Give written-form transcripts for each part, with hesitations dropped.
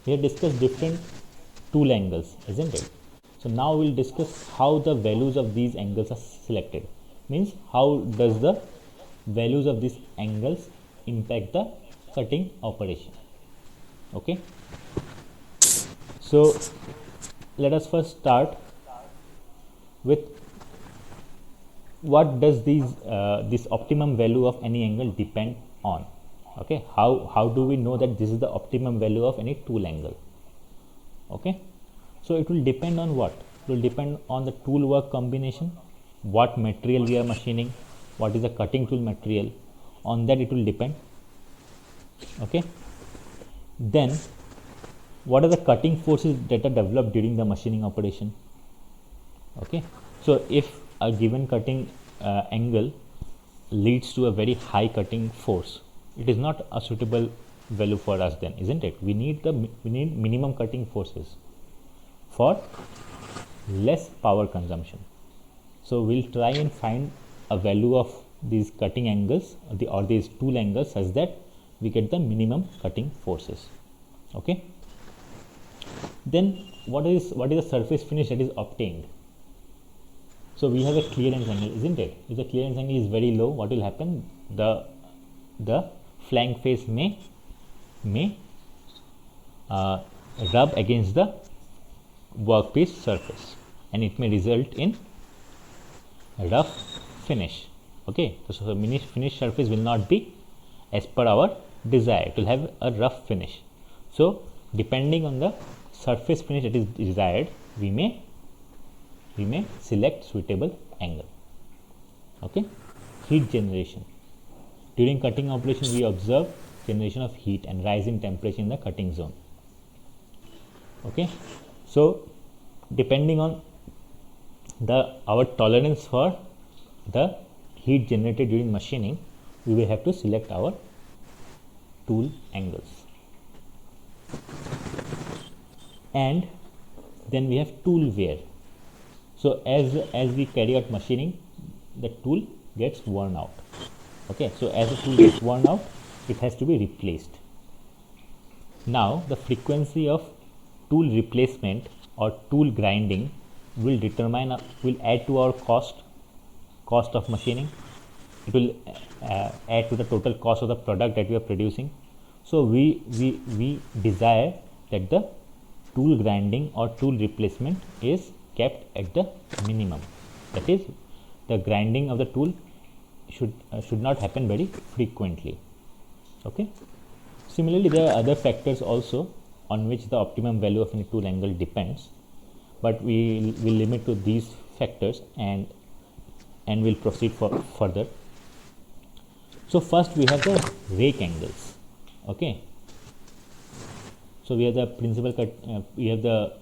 We have discussed different tool angles, isn't it? So now we'll discuss how the values of these angles are selected. Means how does the values of these angles impact the cutting operation. Okay. So let us first start with what does this optimum value of any angle depend on. Okay, how do we know that this is the optimum value of any tool angle? Okay, so it will depend on what? It will depend on the tool work combination, what material we are machining, what is the cutting tool material. On that it will depend. Okay, then what are the cutting forces that are developed during the machining operation? Okay, so if a given cutting angle leads to a very high cutting force, it is not a suitable value for us then, isn't it? We need minimum cutting forces for less power consumption. So we'll try and find a value of these cutting angles or these tool angles such that we get the minimum cutting forces. Okay, then what is the surface finish that is obtained? So we have a clearance angle, isn't it? If the clearance angle is very low, what will happen? The flank face may rub against the workpiece surface, and it may result in a rough finish. Okay, so the finish surface will not be as per our desire. It will have a rough finish. So depending on the surface finish that is desired, we may select suitable angle. Okay, heat generation. During cutting operation, we observe generation of heat and rise in temperature in the cutting zone. Okay, so depending on our tolerance for the heat generated during machining, we will have to select our tool angles. And then we have tool wear. So as we carry out machining, the tool gets worn out. Okay, so as the tool gets worn out, it has to be replaced. Now the frequency of tool replacement or tool grinding will add to our cost of machining. It will add to the total cost of the product that we are producing. So we desire that the tool grinding or tool replacement is kept at the minimum. That is, the grinding of the tool should not happen very frequently. Okay. Similarly, there are other factors also on which the optimum value of any tool angle depends, but we will limit to these factors and will proceed further. So first we have the rake angles. Okay. So we have the principal cut. We have the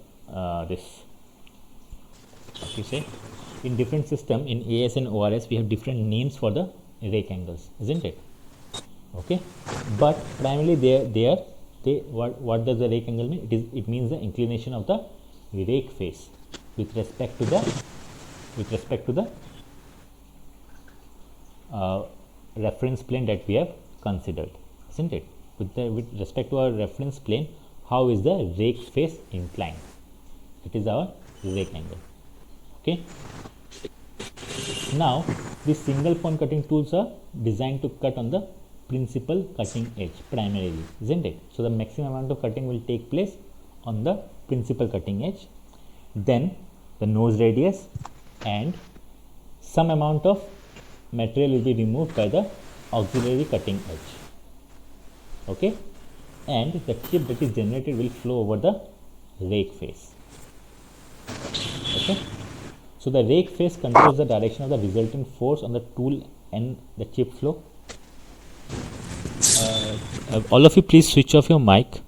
this. What you say? In different system, in AS and ORS, we have different names for the rake angles, isn't it? Okay, but primarily what does the rake angle mean? It means the inclination of the rake face with respect to the reference plane that we have considered, isn't it? With respect to our reference plane, how is the rake face inclined? It is our rake angle. Okay. Now these single point cutting tools are designed to cut on the principal cutting edge primarily, isn't it? So the maximum amount of cutting will take place on the principal cutting edge, then the nose radius, and some amount of material will be removed by the auxiliary cutting edge. Okay, and the chip that is generated will flow over the rake face. Okay, so the rake face controls the direction of the resultant force on the tool and the chip flow. All of you, please switch off your mic.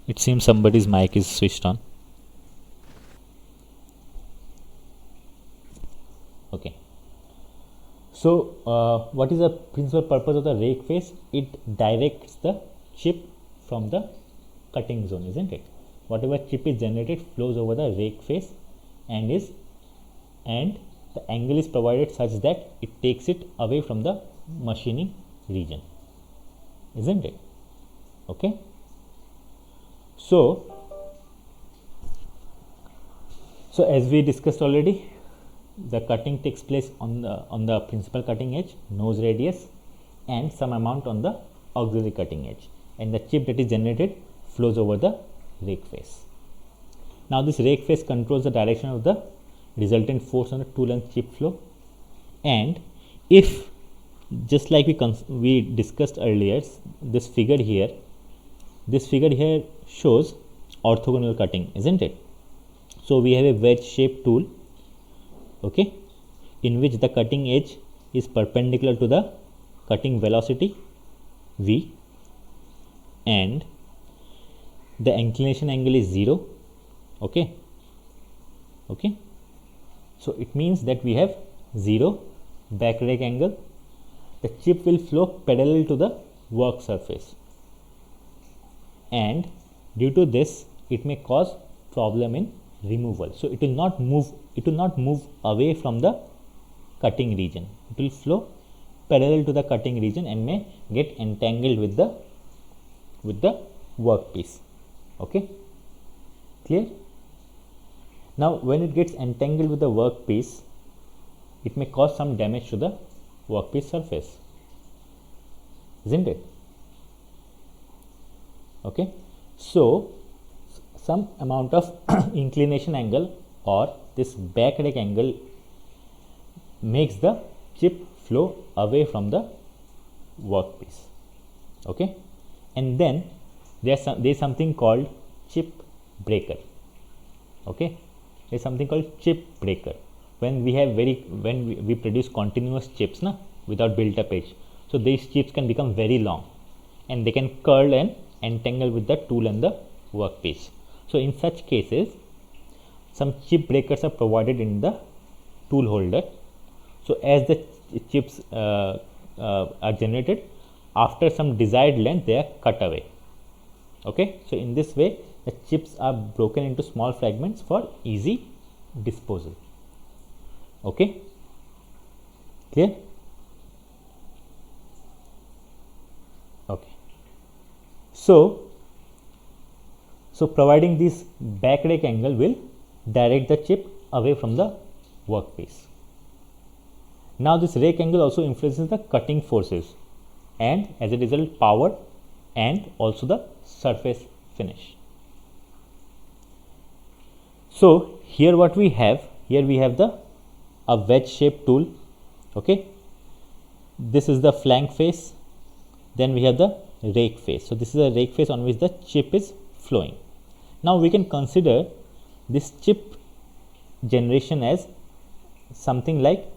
It seems somebody's mic is switched on. Okay. So what is the principal purpose of the rake face? It directs the chip from the cutting zone, isn't it? Whatever chip is generated flows over the rake face and the angle is provided such that it takes it away from the machining region, isn't it? Okay. So as we discussed already, the cutting takes place on the principal cutting edge, nose radius, and some amount on the auxiliary cutting edge, and the chip that is generated flows over the rake face. Now this rake face controls the direction of the resultant force on the tool and chip flow, and if, just like we discussed earlier, this figure here shows orthogonal cutting, isn't it? So we have a wedge shaped tool, okay, in which the cutting edge is perpendicular to the cutting velocity v, and the inclination angle is 0, okay. So it means that we have 0 back rake angle. The chip will flow parallel to the work surface, and due to this it may cause problem in removal. So it will not move away from the cutting region. It will flow parallel to the cutting region and may get entangled with the workpiece. Okay, clear? Now when it gets entangled with the workpiece, it may cause some damage to the workpiece surface, isn't it? Okay, so some amount of inclination angle or this back rake angle makes the chip flow away from the workpiece, okay. And then there is something called chip breaker, okay. There is something called chip breaker. When we produce continuous chips without built up edge, so these chips can become very long and they can curl and entangle with the tool and the workpiece. So in such cases, some chip breakers are provided in the tool holder. So as the chips are generated, after some desired length they are cut away, okay. So in this way the chips are broken into small fragments for easy disposal, okay, clear? Okay, so providing this back rake angle will direct the chip away from the workpiece. Now this rake angle also influences the cutting forces and as a result power and also the surface finish. So here what we have, we have a wedge shaped tool, okay. This is the flank face, then we have the rake face. So this is a rake face on which the chip is flowing. Now we can consider this chip generation as something like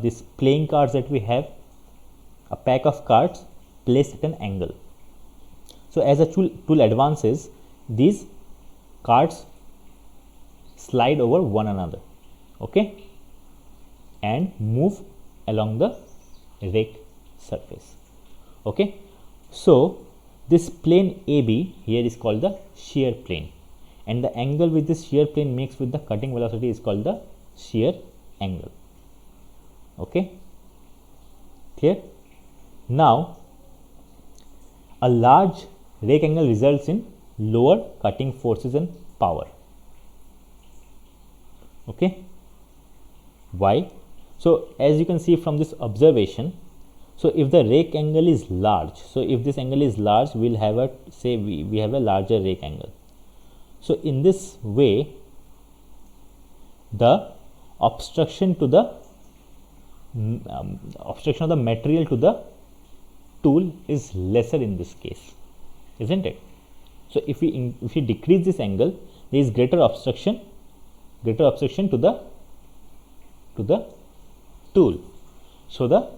these playing cards that we have, a pack of cards placed at an angle. So as a tool advances, these cards slide over one another, okay, and move along the rake surface, okay. So this plane AB here is called the shear plane, and the angle with this shear plane makes with the cutting velocity is called the shear angle, okay, clear? Now a large rake angle results in lower cutting forces and power, okay. Why? So as you can see from this observation, so if the rake angle is large, so if this angle is large, we'll have a, say we have a larger rake angle. So in this way the obstruction to the obstruction of the material to the tool is lesser in this case, isn't it? So if we decrease this angle, there is greater obstruction to the tool. So the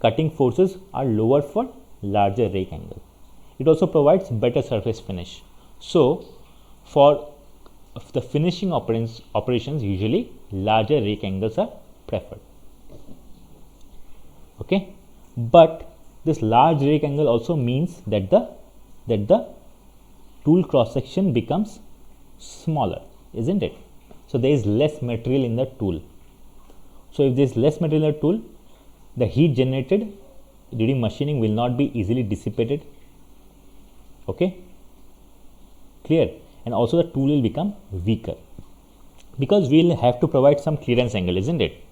cutting forces are lower for larger rake angle. It also provides better surface finish. So for the finishing operations, usually larger rake angles are preferred, okay. But this large rake angle also means that the tool cross section becomes smaller, isn't it? So there is less material in the tool. So if there is less material in the tool, the heat generated during machining will not be easily dissipated, okay. Clear? And also the tool will become weaker because we will have to provide some clearance angle, isn't it?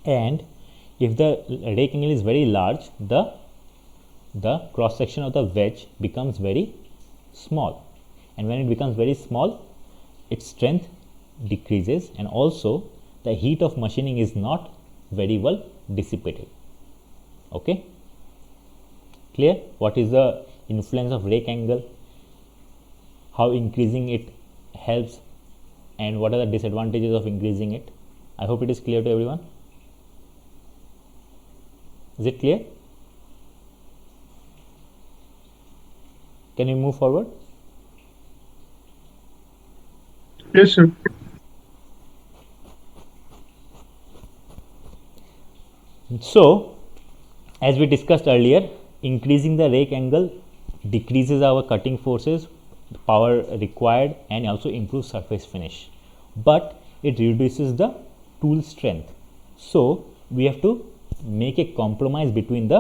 And if the rake angle is very large, the cross section of the wedge becomes very small, and when it becomes very small, its strength decreases, and also the heat of machining is not very well dissipated. Okay, clear? What is the influence of rake angle, how increasing it helps, and what are the disadvantages of increasing it? I hope it is clear to everyone. Is it clear? Can we move forward? Yes, sir. So, as we discussed earlier, increasing the rake angle decreases our cutting forces, the power required, and also improves surface finish, but it reduces the tool strength. So, we have to make a compromise between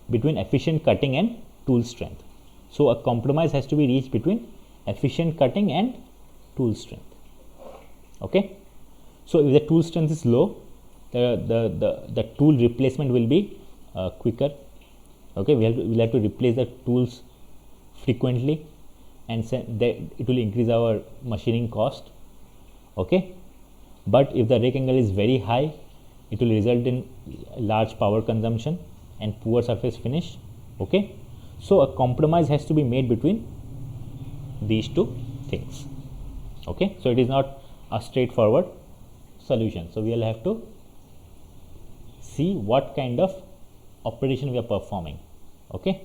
efficient cutting and tool strength. So, a compromise has to be reached between efficient cutting and tool strength. Okay. So, if the tool strength is low, the tool replacement will be quicker. Okay, we'll have to replace the tools frequently, and it will increase our machining cost. Okay, but if the rake angle is very high, it will result in large power consumption and poor surface finish. Okay, so a compromise has to be made between these two things. Okay, so it is not a straightforward solution, so we will have to see what kind of operation we are performing. Okay,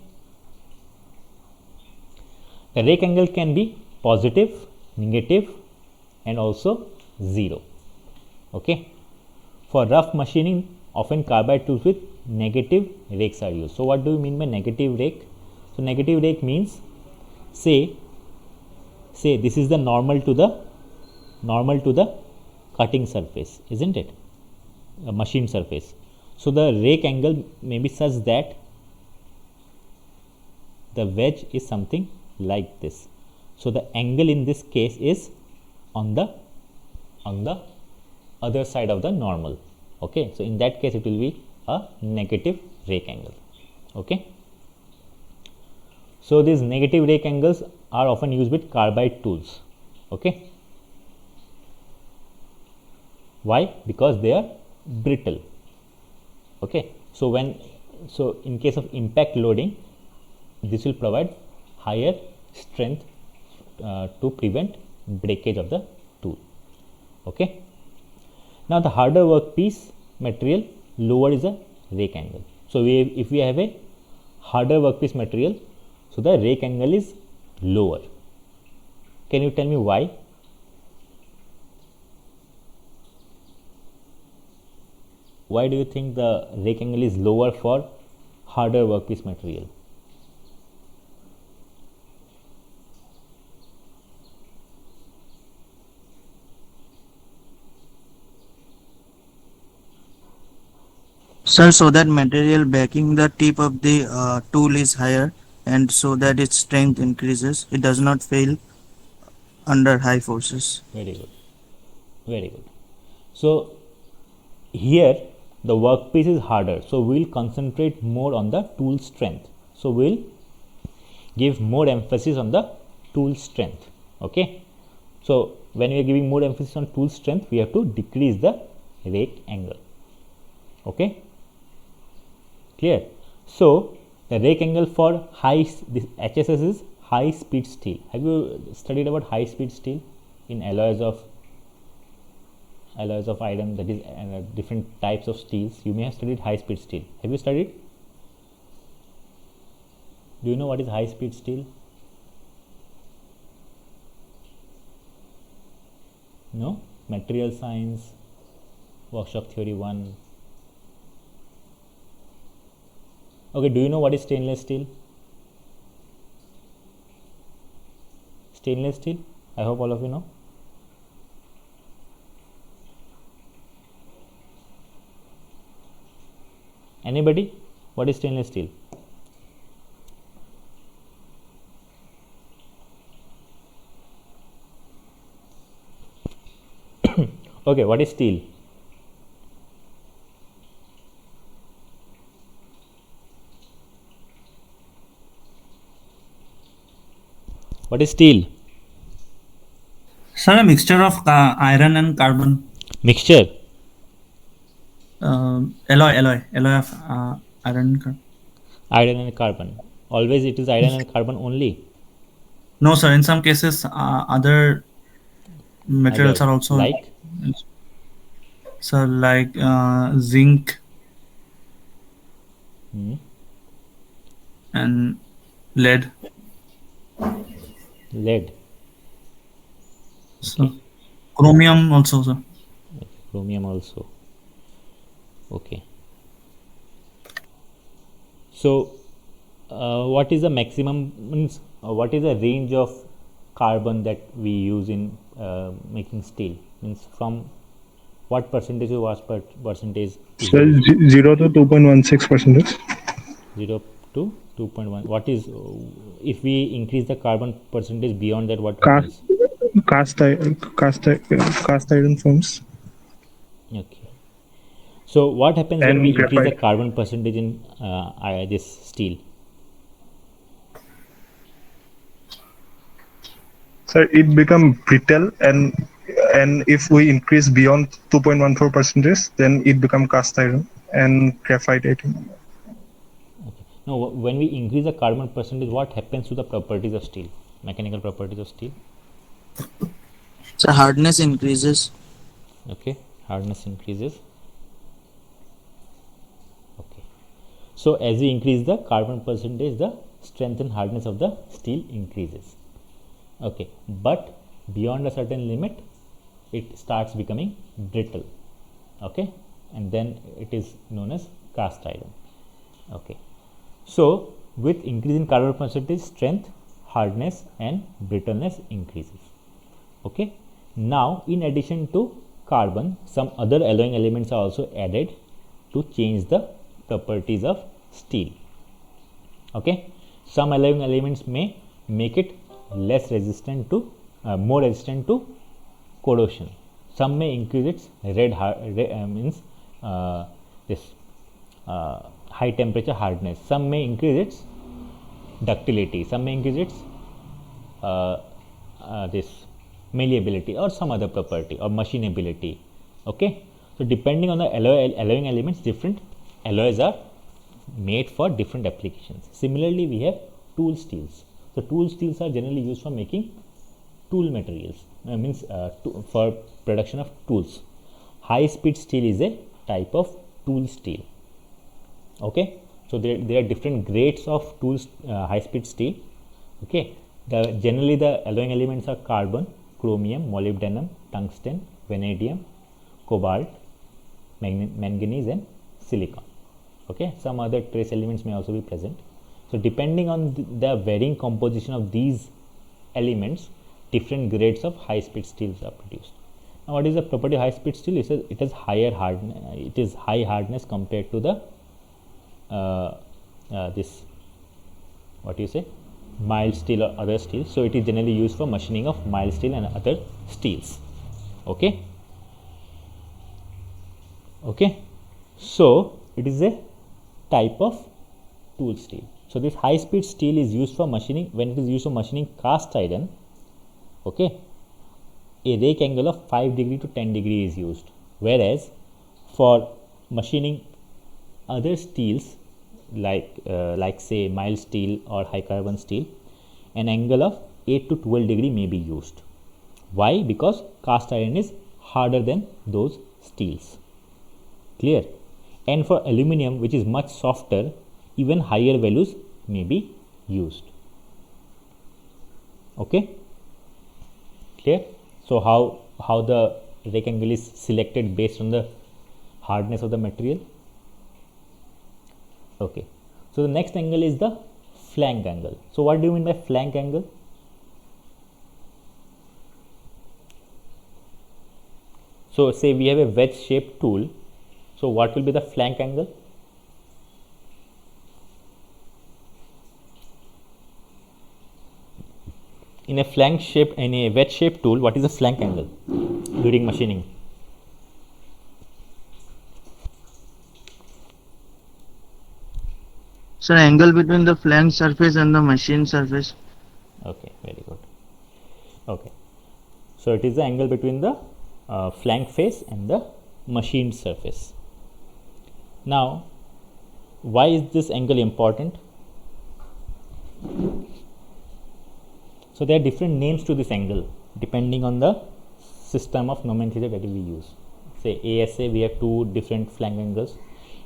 the rake angle can be positive, negative, and also 0. Okay, for rough machining, often carbide tools with negative rakes are used. So what do you mean by negative rake? So negative rake means, say this is the normal to the cutting surface, isn't it? A machine surface. So the rake angle may be such that the wedge is something like this. So the angle in this case is on the other side of the normal. Okay, so in that case it will be a negative rake angle. Okay, so these negative rake angles are often used with carbide tools. Okay, why? Because they are brittle. Okay, so in case of impact loading, this will provide higher strength to prevent breakage of the tool. Okay, now the harder workpiece material, lower is the rake angle. So if we have a harder workpiece material, so the rake angle is lower. Can you tell me why? Why do you think the rake angle is lower for harder workpiece material? Sir, so that material backing the tip of the tool is higher, and so that its strength increases. It does not fail under high forces. Very good. Very good. So here the workpiece is harder, so we will concentrate more on the tool strength. So we will give more emphasis on the tool strength. Okay, so when we are giving more emphasis on tool strength, we have to decrease the rake angle. Okay, clear? So the rake angle for this HSS is high speed steel. Have you studied about high speed steel in alloys of iron, that is different types of steels? You may have studied high speed steel. Have you studied? Do you know what is high speed steel? No? Material science, workshop theory 1. Okay, do you know what is stainless steel? Stainless steel, I hope all of you know. Anybody? What is stainless steel? Okay, what is steel? What is steel? Sir, a mixture of iron and carbon. Mixture. Alloy of iron and carbon. Iron and carbon. Always it is iron and carbon only. No, sir. In some cases, other materials Others are also, like sir, like zinc hmm, and lead. lead. So Okay. chromium also, sir. Chromium also. Okay. So, what is the maximum means? What is the range of carbon that we use in making steel? Means from what percentage to what percentage is So used? 0 to 2.16%. 0 to 2.1. What is if we increase the carbon percentage beyond that? What Cast, happens? cast iron forms Okay. So what happens when we and increase the graphite. carbon percentage in this steel? So it become brittle, and if we increase beyond 2.14%, then it become cast iron and graphite, I think. Now, when we increase the carbon percentage, what happens to the properties of steel? Mechanical properties of steel. So hardness increases. Okay, hardness increases. Okay, so as we increase the carbon percentage, the strength and hardness of the steel increases. Okay, but beyond a certain limit, it starts becoming brittle. Okay, and then it is known as cast iron. Okay, so with increase in carbon percentage, strength, hardness and brittleness increases. Okay, now in addition to carbon, some other alloying elements are also added to change the properties of steel. Okay, some alloying elements may make it less resistant to more resistant to corrosion. Some may increase its means this high temperature hardness. Some may increase its ductility. Some may increase its this malleability or some other property or machinability. Okay, so depending on the alloying elements, different alloys are made for different applications. Similarly, we have tool steels. So tool steels are generally used for making tool materials, means for production of tools. High speed steel is a type of tool steel. Okay, so there are different grades of tools, high speed steel. Okay, generally the alloying elements are carbon, chromium, molybdenum, tungsten, vanadium, cobalt, manganese and silicon. Okay, some other trace elements may also be present. So depending on the varying composition of these elements, different grades of high speed steels are produced. Now what is the property of high speed steel? It is higher hardness, it is high hardness compared to the this what you say mild steel or other steel. So it is generally used for machining of mild steel and other steels. Okay, okay, so it is a type of tool steel. So this high speed steel is used for machining. When it is used for machining cast iron, okay, a rake angle of 5 degree to 10 degree is used, whereas for machining other steels like say mild steel or high carbon steel, an angle of 8 to 12 degree may be used. Why? Because cast iron is harder than those steels. Clear? And for aluminum, which is much softer, even higher values may be used. Okay, clear? So how the rake angle is selected based on the hardness of the material. Okay, so the next angle is the flank angle. So what do you mean by flank angle? So say we have a wedge shaped tool, so what will be the flank angle? In a wedge shaped tool, what is the flank angle during machining? Sir, angle between the flank surface and the machine surface. Okay, very good. Okay, so it is the angle between the flank face and the machined surface. Now, why is this angle important? So there are different names to this angle depending on the system of nomenclature that we use. Say ASA, we have two different flank angles.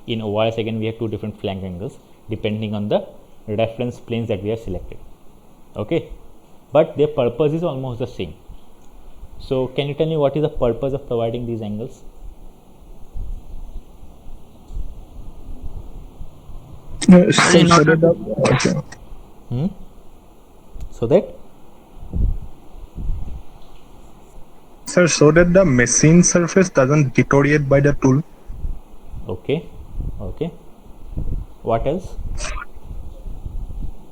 In ORS again, we have two different flank angles depending on the reference planes that we have selected. Okay, but their purpose is almost the same. So can you tell me what is the purpose of providing these angles? So that okay. So that Sir, so that the machine surface doesn't deteriorate by the tool. okay, okay. What else?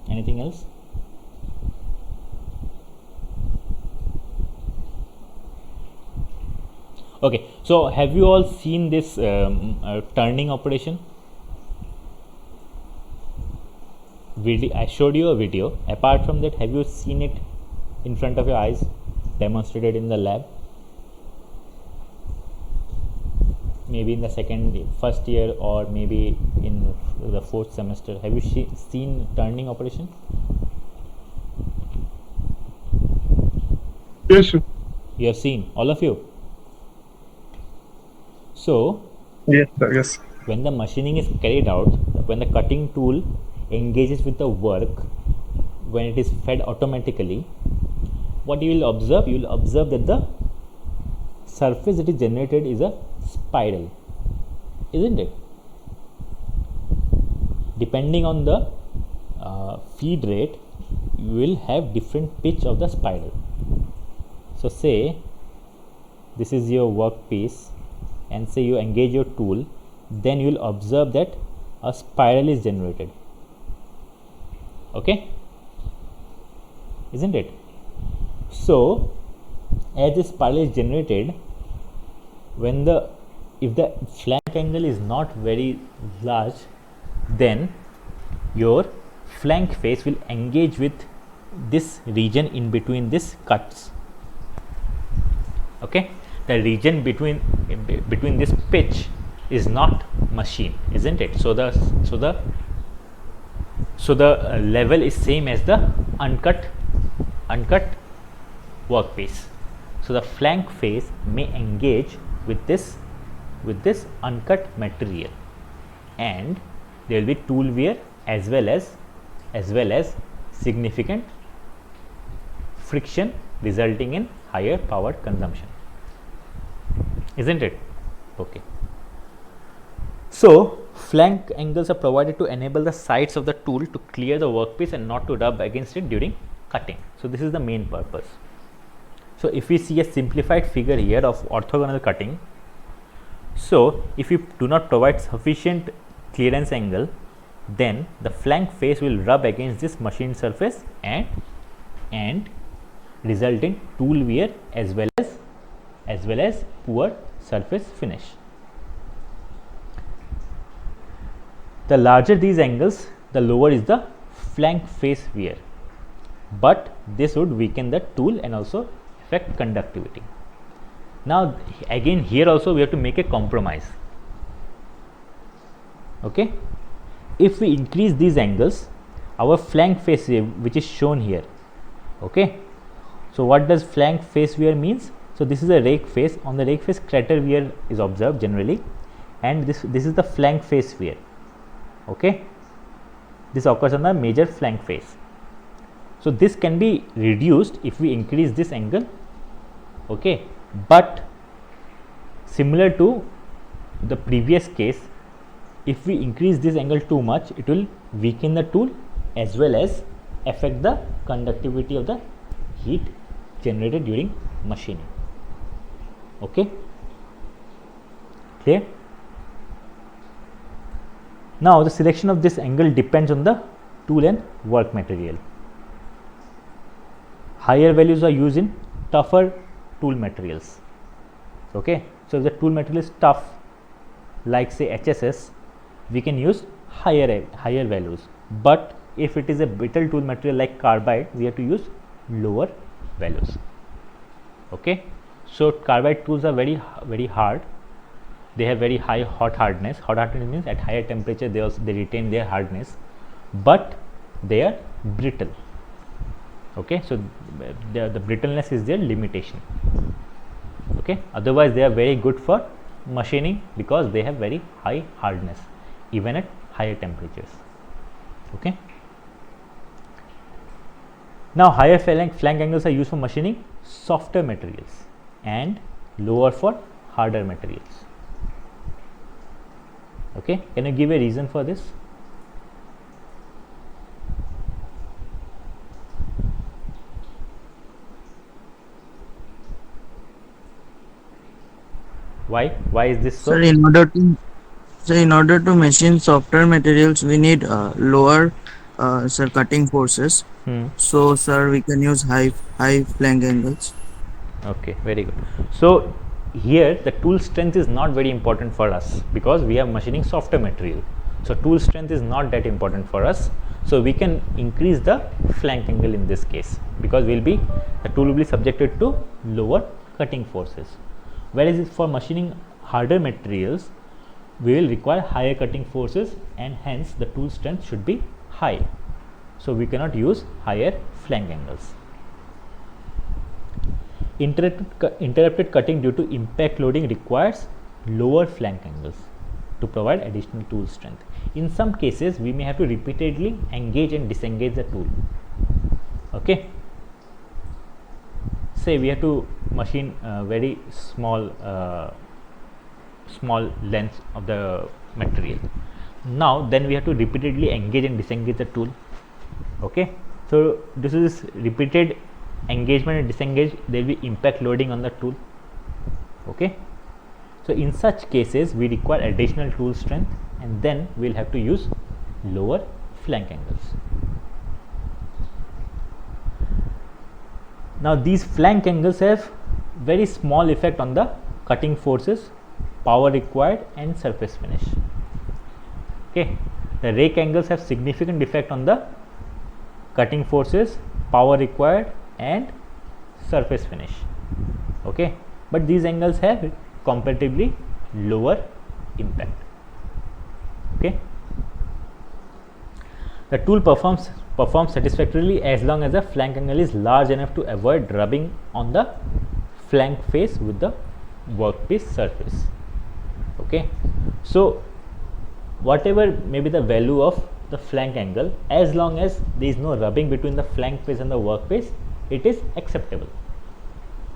Anything else? Okay, so have you all seen this turning operation? I showed you a video. Apart from that, have you seen it in front of your eyes demonstrated in the lab? Maybe in the first year, or maybe in the fourth semester. Have you seen turning operation? Yes, sir. You have seen, all of you. So Yes, sir. Yes. when the machining is carried out, when the cutting tool engages with the work, when it is fed automatically, what you will observe? You will observe that the surface that is generated is a spiral, isn't it? Depending on the feed rate, you will have different pitch of the spiral. So say this is your workpiece, and say you engage your tool, then you will observe that a spiral is generated. Okay, isn't it? So as the spiral is generated, if the flank angle is not very large, then your flank face will engage with this region in between these cuts. Okay, the region between this pitch is not machined, isn't it? So the level is same as the uncut workpiece. So the flank face may engage with this uncut material, and there will be tool wear as well as significant friction, resulting in higher power consumption, isn't it? Okay, so flank angles are provided to enable the sides of the tool to clear the workpiece and not to rub against it during cutting. So this is the main purpose. So if we see a simplified figure here of orthogonal cutting, so if you do not provide sufficient clearance angle, then the flank face will rub against this machined surface and result in tool wear as well as poor surface finish. The larger these angles, the lower is the flank face wear, but this would weaken the tool and also affect conductivity. Now again, here also we have to make a compromise. Okay, if we increase these angles, our flank face wear, which is shown here, okay, so what does flank face wear means? So this is a rake face. On the rake face, crater wear is observed generally, and this is the flank face wear. Okay, this occurs on the major flank face. So this can be reduced if we increase this angle. Okay, but similar to the previous case, if we increase this angle too much, it will weaken the tool as well as affect the conductivity of the heat generated during machining. Okay, clear? Now the selection of this angle depends on the tool and work material. Higher values are used in tougher tool materials. Okay, so if the tool material is tough, like say HSS, we can use higher values. but if it is a brittle tool material like carbide, we have to use lower values. Okay, so carbide tools are very hard. They have very high hot hardness. Hot hardness means at higher temperature they retain their hardness, but they are brittle. Okay, so the brittleness is their limitation. Okay, otherwise they are very good for machining because they have very high hardness even at higher temperatures. Okay, now higher flank angles are used for machining softer materials and lower for harder materials. Okay, can you give a reason for this? Why is this so? Sir, in order to machine softer materials, we need lower cutting forces. So, sir, we can use high flank angles. Okay, very good. So here the tool strength is not very important for us because we are machining softer material. So tool strength is not that important for us. So we can increase the flank angle in this case because the tool will be subjected to lower cutting forces. Whereas for machining harder materials, we will require higher cutting forces and hence the tool strength should be high. So we cannot use higher flank angles. Interrupted cutting due to impact loading requires lower flank angles to provide additional tool strength. In some cases, we may have to repeatedly engage and disengage the tool. Okay. Say we have to machine very small length of the material. Now then we have to repeatedly engage and disengage the tool. Okay. So this is repeated engagement and disengage, there will be impact loading on the tool. Okay, so in such cases we require additional tool strength and then we will have to use lower flank angles. Now these flank angles have very small effect on the cutting forces, power required and surface finish. Okay, the rake angles have significant effect on the cutting forces, power required and surface finish. Okay, but these angles have comparatively lower impact. Okay, the tool performs satisfactorily as long as the flank angle is large enough to avoid rubbing on the flank face with the workpiece surface. Okay, so whatever may be the value of the flank angle, as long as there is no rubbing between the flank face and the workpiece, it is acceptable.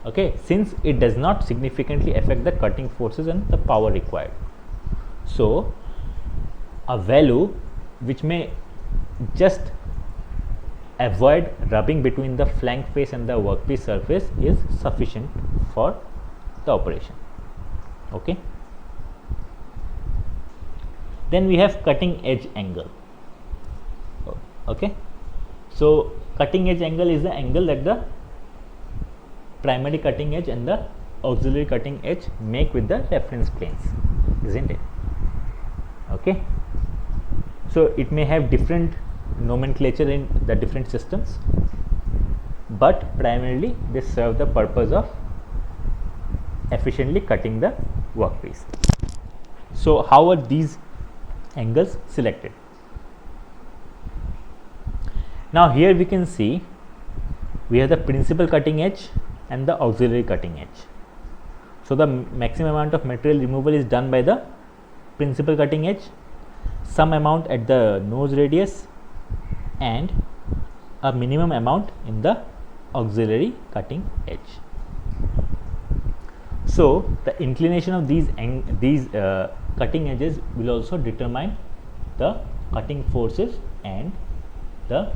Okay, since it does not significantly affect the cutting forces and the power required. So a value which may just avoid rubbing between the flank face and the workpiece surface is sufficient for the operation. Okay, then we have cutting edge angle. Okay, so cutting edge angle is the angle that the primary cutting edge and the auxiliary cutting edge make with the reference planes, isn't it? Okay, so it may have different nomenclature in the different systems, but primarily they serve the purpose of efficiently cutting the workpiece. So how are these angles selected? Now here we can see we have the principal cutting edge and the auxiliary cutting edge. So the maximum amount of material removal is done by the principal cutting edge, some amount at the nose radius and a minimum amount in the auxiliary cutting edge. So the inclination of these cutting edges will also determine the cutting forces and the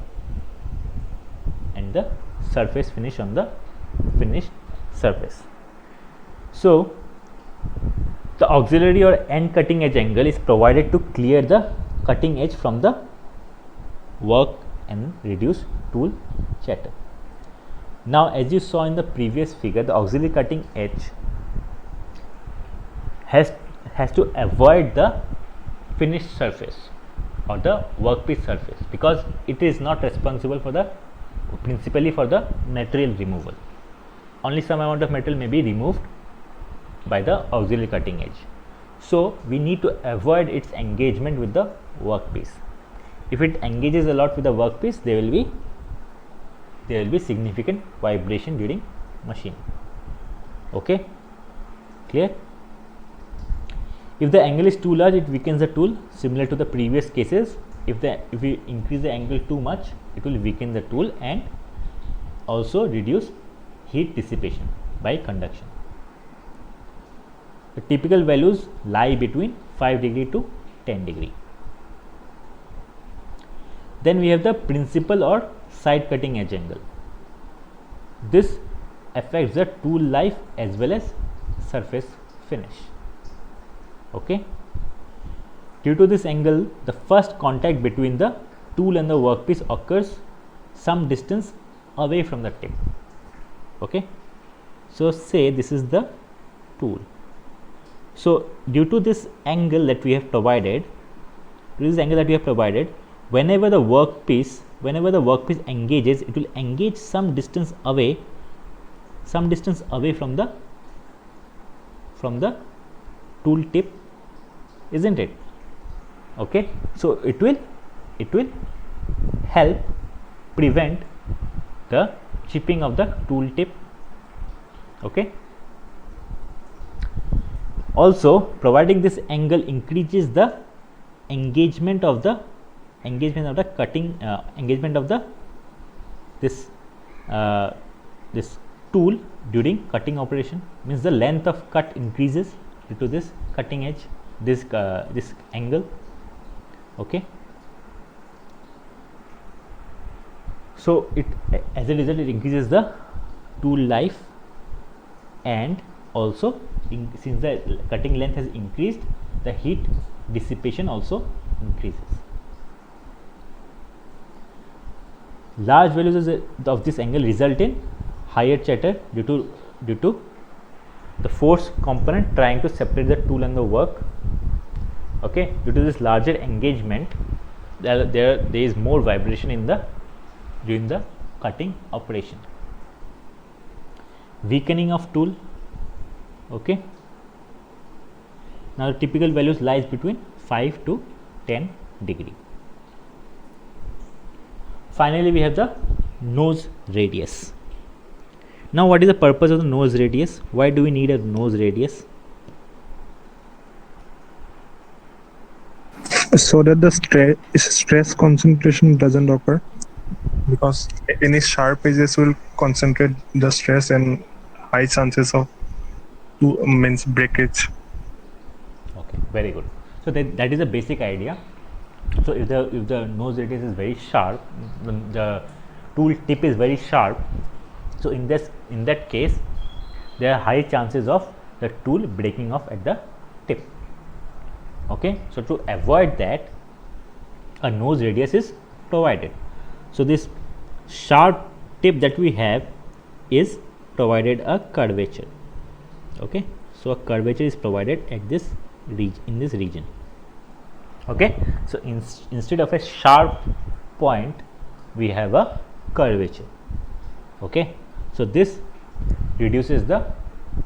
surface finish on the finished surface. So the auxiliary or end cutting edge angle is provided to clear the cutting edge from the work and reduce tool chatter. Now as you saw in the previous figure, the auxiliary cutting edge has to avoid the finished surface. or the workpiece surface, because it is not responsible for the principally for the material removal. Only some amount of metal may be removed by the auxiliary cutting edge. So we need to avoid its engagement with the workpiece. If it engages a lot with the workpiece, there will be significant vibration during machining. Okay, clear? If the angle is too large, it weakens the tool, similar to the previous cases. If we increase the angle too much, it will weaken the tool and also reduce heat dissipation by conduction. The typical values lie between 5 degree to 10 degree. Then we have the principal or side cutting edge angle. This affects the tool life as well as surface finish. Okay. Due to this angle, the first contact between the tool and the workpiece occurs some distance away from the tip. Okay. So say this is the tool. So due to this angle that we have provided, whenever the workpiece engages, it will engage some distance away from the tool tip, isn't it? Okay, so it will help prevent the chipping of the tool tip. Okay, also providing this angle increases the engagement of the this tool during cutting operation. Means the length of cut increases due to this cutting edge, this angle. Okay, so it, as a result, it increases the tool life, and also since the cutting length has increased, the heat dissipation also increases. Large values of this angle result in higher chatter due to the force component trying to separate the tool and the work. Okay, due to this larger engagement, there is more vibration during the cutting operation. Weakening of tool. Okay, now the typical values lies between 5 to 10 degree. Finally, we have the nose radius. Now, what is the purpose of the nose radius? Why do we need a nose radius? So that the stress concentration doesn't occur, because any sharp edges will concentrate the stress and high chances of breakage. Okay, very good. So that is a basic idea. So if the nose radius is very sharp, the tool tip is very sharp, so in that case, there are high chances of the tool breaking off at the tip. Okay, so to avoid that, a nose radius is provided. So this sharp tip that we have is provided a curvature. Okay, so a curvature is provided at this in this region. Okay, so instead of a sharp point, we have a curvature. Okay, so this reduces the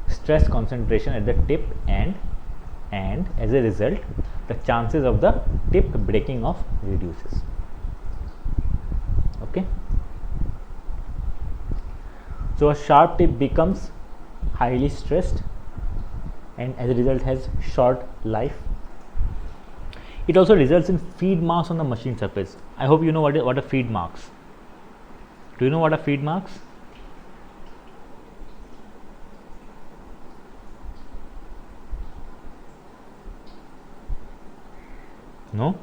stress concentration at the tip, and as a result, the chances of the tip breaking off reduces. Okay, so a sharp tip becomes highly stressed, and as a result has short life. It also results in feed marks on the machine surface. I hope you know what are feed marks. Do you know what are feed marks? No?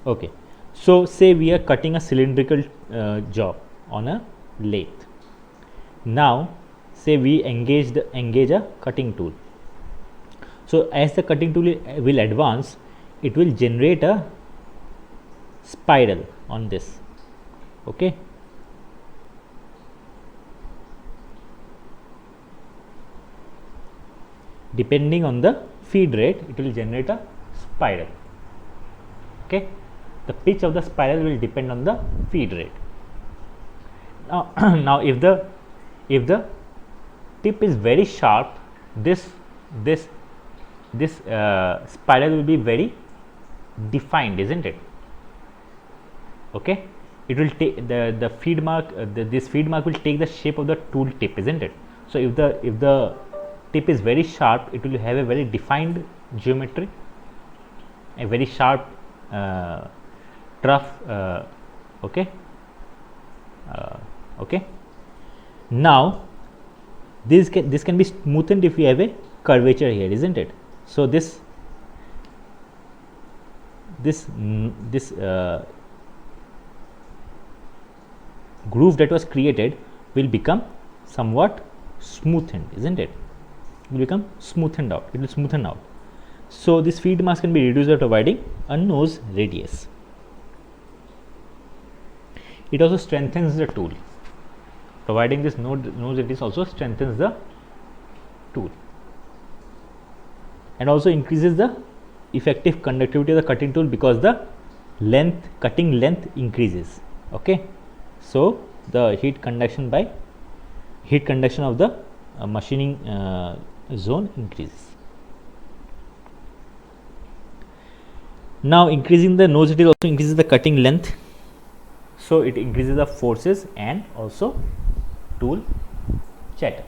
Okay. So say we are cutting a cylindrical job on a lathe. Now say we engage a cutting tool. So as the cutting tool will advance, it will generate a spiral on this. Okay, depending on the feed rate, it will generate a spiral. Okay. Okay, the pitch of the spiral will depend on the feed rate. Now, now if the tip is very sharp, this spiral will be very defined, isn't it? Okay, it will take the feed mark. This feed mark will take the shape of the tool tip, isn't it? So if the tip is very sharp, it will have a very defined geometry, a very sharp trough. Okay. Okay. Now this can be smoothened if we have a curvature here, isn't it? So this groove that was created will become somewhat smoothened, isn't it? It will become smoothened out. It will smoothen out. So this feed mass can be reduced by providing a nose radius. It also strengthens the tool. Providing this nose radius also strengthens the tool, and also increases the effective conductivity of the cutting tool because the cutting length increases. Okay, so the heat conduction of the machining zone increases. Now increasing the nose radius also increases the cutting length, so it increases the forces and also tool chatter.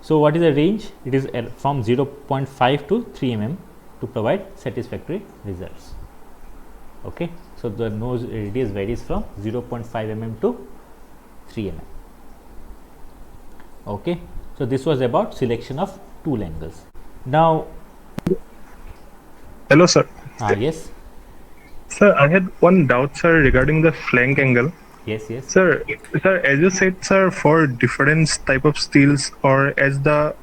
So what is the range? It is from 0.5 to 3 mm to provide satisfactory results. Okay, so the nose radius varies from 0.5 mm to 3 mm. Okay, so this was about selection of tool angles. Now, Hello, sir. yes, Sir, I had one doubt, sir, regarding the flank angle. yes, Sir, as you said, sir, for different type of steels, or as the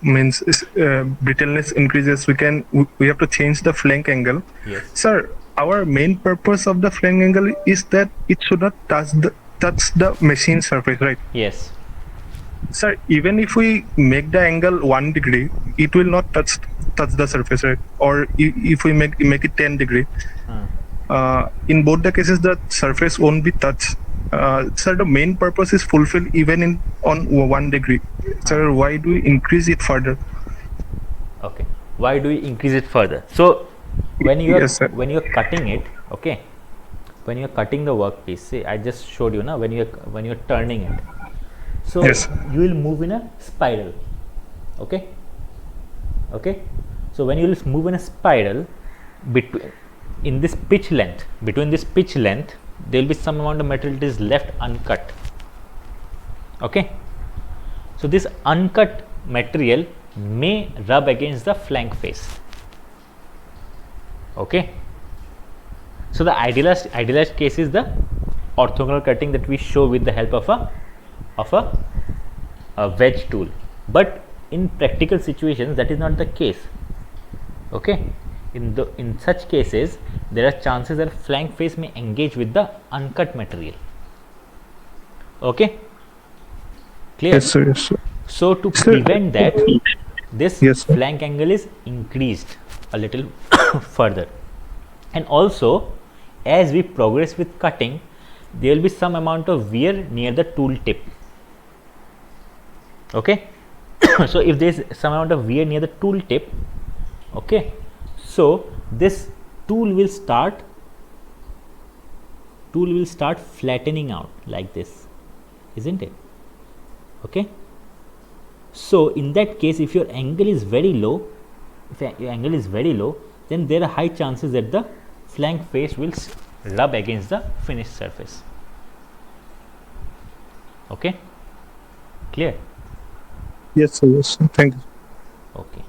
brittleness increases, we have to change the flank angle. yes, Sir, our main purpose of the flank angle is that it should not touch the machine surface, right? yes, Sir, even if we make the angle 1 degree, it will not touch the surface, right? Or if we make it 10 degree, in both the cases the surface won't be touched. Sir, the main purpose is fulfilled even on 1 degree. Sir, why do we increase it further? okay. Why do we increase it further? So when you are Yes, sir. cutting it, okay, when you are cutting the workpiece, see, I just showed you now when you are turning it. So Yes. you will move in a spiral. Okay. Okay. So when you will move in a spiral between this pitch length, there will be some amount of material that is left uncut. Okay. So this uncut material may rub against the flank face. Okay. So the idealized case is the orthogonal cutting that we show with the help of a wedge tool, but in practical situations that is not the case. Okay, in such cases there are chances that flank face may engage with the uncut material. Okay, clear? Yes, sir. Yes, sir. So to Sir. prevent that, this Yes, sir. flank angle is increased a little further, and also as we progress with cutting, there will be some amount of wear near the tool tip. Okay, so if there is some amount of wear near the tool tip, okay, so this tool will start flattening out like this, isn't it? Okay, so in that case, if your angle is very low, then there are high chances that the flank face will rub against the finished surface. Okay, clear? Yes, sir. Yes, sir. Thank you. Okay.